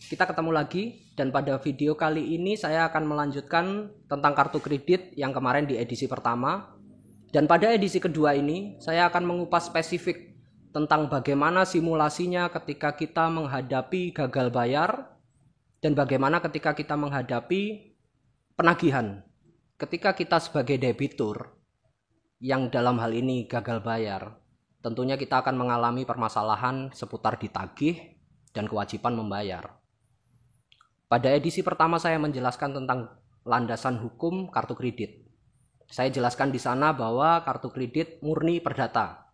kita ketemu lagi dan pada video kali ini saya akan melanjutkan tentang kartu kredit yang kemarin di edisi pertama. Dan pada edisi kedua ini saya akan mengupas spesifik tentang bagaimana simulasinya ketika kita menghadapi gagal bayar dan bagaimana ketika kita menghadapi penagihan. Ketika kita sebagai debitur yang dalam hal ini gagal bayar, tentunya kita akan mengalami permasalahan seputar ditagih dan kewajiban membayar. Pada edisi pertama saya menjelaskan tentang landasan hukum kartu kredit. Saya jelaskan di sana bahwa kartu kredit murni perdata.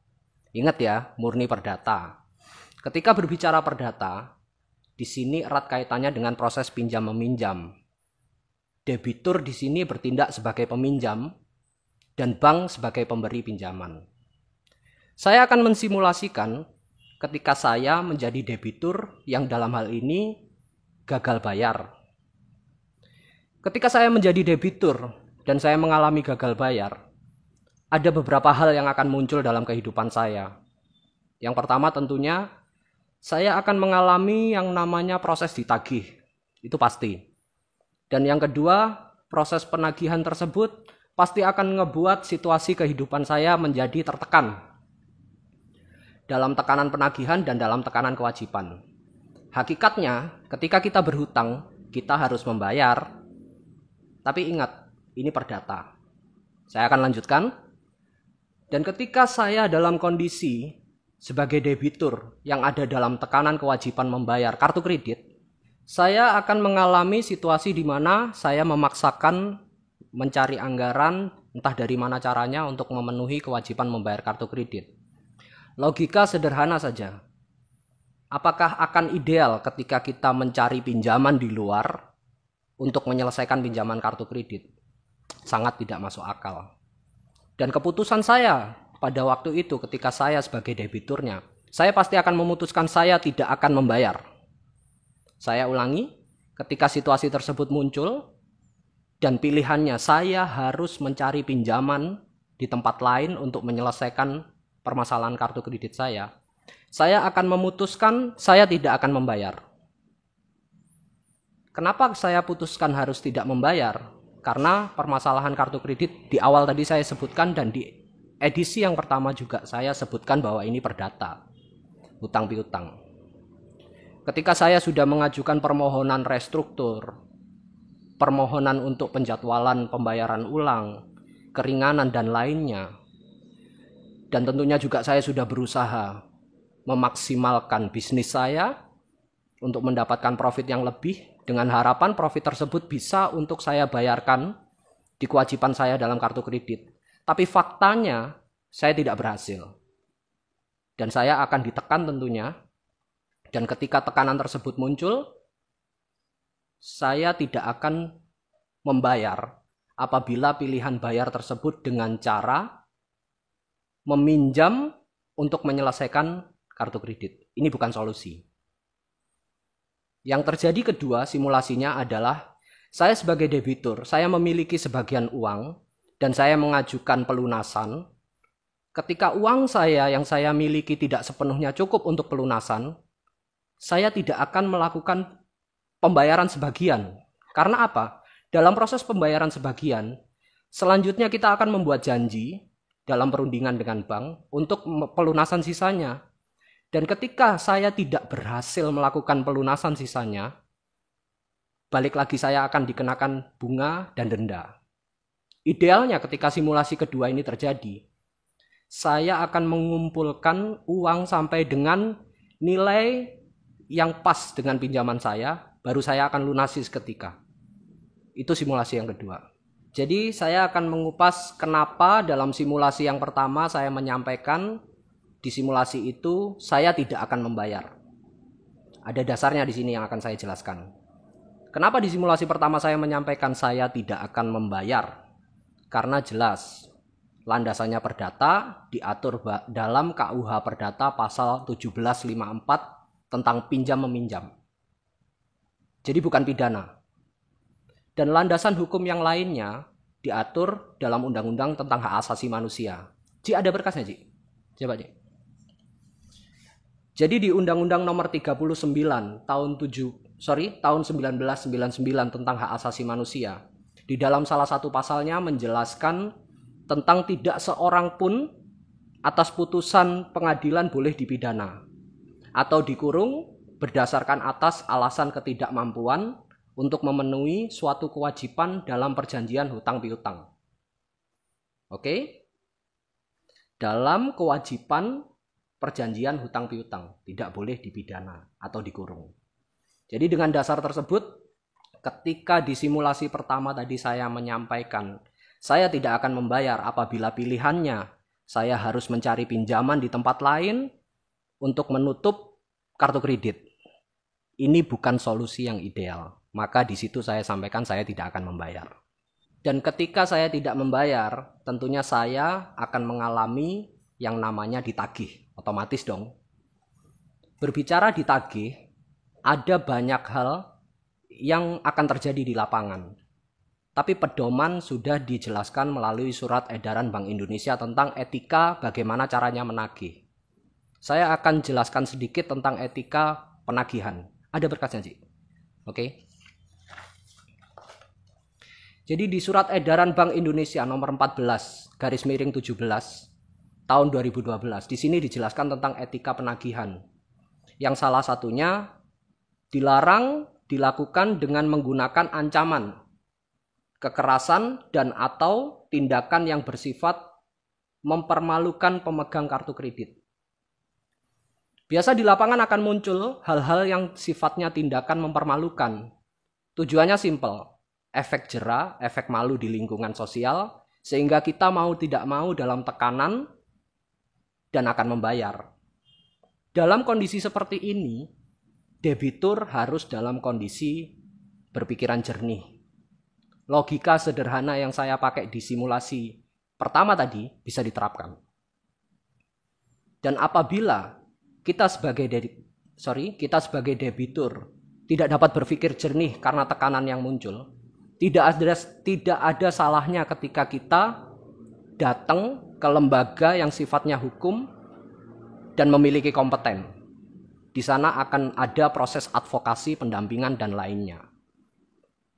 Ingat ya, murni perdata. Ketika berbicara perdata, di sini erat kaitannya dengan proses pinjam meminjam. Debitur di sini bertindak sebagai peminjam dan bank sebagai pemberi pinjaman. Saya akan mensimulasikan ketika saya menjadi debitur yang dalam hal ini gagal bayar. Ketika saya menjadi debitur dan saya mengalami gagal bayar, ada beberapa hal yang akan muncul dalam kehidupan saya. Yang pertama tentunya saya akan mengalami yang namanya proses ditagih, itu pasti. Dan yang kedua, proses penagihan tersebut pasti akan ngebuat situasi kehidupan saya menjadi tertekan. Dalam tekanan penagihan dan dalam tekanan kewajiban. Hakikatnya, ketika kita berhutang, kita harus membayar. Tapi ingat, ini perdata. Saya akan lanjutkan. Dan ketika saya dalam kondisi sebagai debitur yang ada dalam tekanan kewajiban membayar kartu kredit, saya akan mengalami situasi di mana saya memaksakan mencari anggaran, entah dari mana caranya untuk memenuhi kewajiban membayar kartu kredit. Logika sederhana saja. Apakah akan ideal ketika kita mencari pinjaman di luar untuk menyelesaikan pinjaman kartu kredit? Sangat tidak masuk akal. Dan keputusan saya pada waktu itu ketika saya sebagai debiturnya, saya pasti akan memutuskan saya tidak akan membayar. Saya ulangi, ketika situasi tersebut muncul dan pilihannya saya harus mencari pinjaman di tempat lain untuk menyelesaikan permasalahan kartu kredit saya akan memutuskan saya tidak akan membayar. Kenapa saya putuskan harus tidak membayar? Karena permasalahan kartu kredit di awal tadi saya sebutkan dan di edisi yang pertama juga saya sebutkan bahwa ini perdata, hutang piutang. Ketika saya sudah mengajukan permohonan restruktur, permohonan untuk penjadwalan pembayaran ulang, keringanan dan lainnya, dan tentunya juga saya sudah berusaha memaksimalkan bisnis saya untuk mendapatkan profit yang lebih dengan harapan profit tersebut bisa untuk saya bayarkan di kewajiban saya dalam kartu kredit. Tapi faktanya saya tidak berhasil. Dan saya akan ditekan tentunya. Dan ketika tekanan tersebut muncul, saya tidak akan membayar apabila pilihan bayar tersebut dengan cara meminjam untuk menyelesaikan kartu kredit. Ini bukan solusi. Yang terjadi kedua simulasinya adalah saya sebagai debitur, saya memiliki sebagian uang dan saya mengajukan pelunasan. Ketika uang saya yang saya miliki tidak sepenuhnya cukup untuk pelunasan, saya tidak akan melakukan pembayaran sebagian. Karena apa? Dalam proses pembayaran sebagian, selanjutnya kita akan membuat janji dalam perundingan dengan bank untuk pelunasan sisanya. Dan ketika saya tidak berhasil melakukan pelunasan sisanya, balik lagi saya akan dikenakan bunga dan denda. Idealnya ketika simulasi kedua ini terjadi, saya akan mengumpulkan uang sampai dengan nilai yang pas dengan pinjaman saya, baru saya akan lunasi seketika. Itu simulasi yang kedua. Jadi saya akan mengupas kenapa dalam simulasi yang pertama saya menyampaikan di simulasi itu saya tidak akan membayar. Ada dasarnya di sini yang akan saya jelaskan. Kenapa di simulasi pertama saya menyampaikan saya tidak akan membayar? Karena jelas landasannya perdata diatur dalam KUH Perdata pasal 1754 tentang pinjam meminjam. Jadi bukan pidana. Dan landasan hukum yang lainnya diatur dalam undang-undang tentang hak asasi manusia. Ji, ada berkasnya, Ji? Coba, Ji. Jadi di Undang-Undang Nomor 39 tahun 1999 tentang hak asasi manusia, di dalam salah satu pasalnya menjelaskan tentang tidak seorang pun atas putusan pengadilan boleh dipidana atau dikurung berdasarkan atas alasan ketidakmampuan untuk memenuhi suatu kewajiban dalam perjanjian hutang piutang. Oke? Dalam kewajiban perjanjian hutang piutang tidak boleh dipidana atau dikurung. Jadi dengan dasar tersebut, ketika di simulasi pertama tadi saya menyampaikan, saya tidak akan membayar apabila pilihannya saya harus mencari pinjaman di tempat lain untuk menutup kartu kredit. Ini bukan solusi yang ideal. Maka di situ saya sampaikan saya tidak akan membayar. Dan ketika saya tidak membayar, tentunya saya akan mengalami yang namanya ditagih. Otomatis dong. Berbicara ditagih, ada banyak hal yang akan terjadi di lapangan. Tapi pedoman sudah dijelaskan melalui surat edaran Bank Indonesia tentang etika bagaimana caranya menagih. Saya akan jelaskan sedikit tentang etika penagihan. Ada berkasnya, Cik. Oke. Jadi di surat edaran Bank Indonesia nomor 14/17 tahun 2012, di sini dijelaskan tentang etika penagihan. Yang salah satunya dilarang dilakukan dengan menggunakan ancaman, kekerasan, dan atau tindakan yang bersifat mempermalukan pemegang kartu kredit. Biasa di lapangan akan muncul hal-hal yang sifatnya tindakan mempermalukan. Tujuannya simpel, efek jera, efek malu di lingkungan sosial, sehingga kita mau tidak mau dalam tekanan dan akan membayar. Dalam kondisi seperti ini, debitur harus dalam kondisi berpikiran jernih. Logika sederhana yang saya pakai di simulasi pertama tadi bisa diterapkan. Dan apabila kita sebagai debitur tidak dapat berpikir jernih karena tekanan yang muncul, tidak ada salahnya ketika kita datang ke lembaga yang sifatnya hukum dan memiliki kompeten. Di sana akan ada proses advokasi, pendampingan, dan lainnya.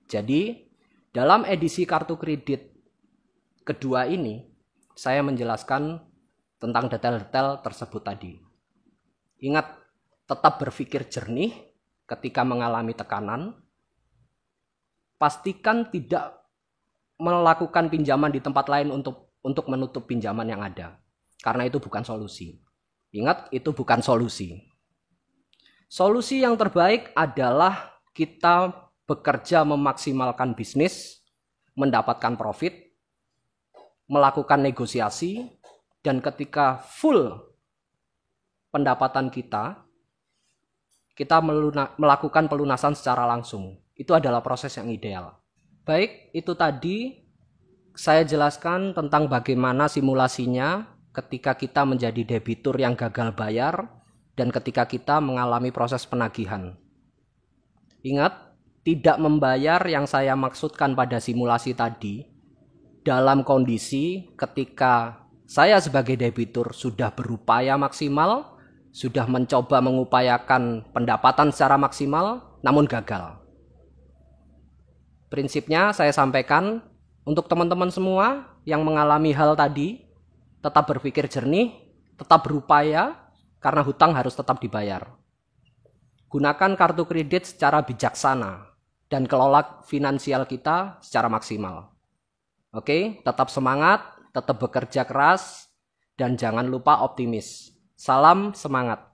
Jadi, dalam edisi kartu kredit kedua ini, saya menjelaskan tentang detail-detail tersebut tadi. Ingat, tetap berpikir jernih ketika mengalami tekanan. Pastikan tidak melakukan pinjaman di tempat lain untuk menutup pinjaman yang ada. Karena itu bukan solusi. Ingat, itu bukan solusi. Solusi yang terbaik adalah kita bekerja memaksimalkan bisnis, mendapatkan profit, melakukan negosiasi, dan ketika full pendapatan kita melakukan pelunasan secara langsung. Itu adalah proses yang ideal. Baik, itu tadi saya jelaskan tentang bagaimana simulasinya ketika kita menjadi debitur yang gagal bayar dan ketika kita mengalami proses penagihan. Ingat, tidak membayar yang saya maksudkan pada simulasi tadi dalam kondisi ketika saya sebagai debitur sudah berupaya maksimal, sudah mencoba mengupayakan pendapatan secara maksimal, namun gagal. Prinsipnya saya sampaikan untuk teman-teman semua yang mengalami hal tadi, tetap berpikir jernih, tetap berupaya, karena hutang harus tetap dibayar. Gunakan kartu kredit secara bijaksana dan kelola finansial kita secara maksimal. Oke, tetap semangat, tetap bekerja keras, dan jangan lupa optimis. Salam semangat.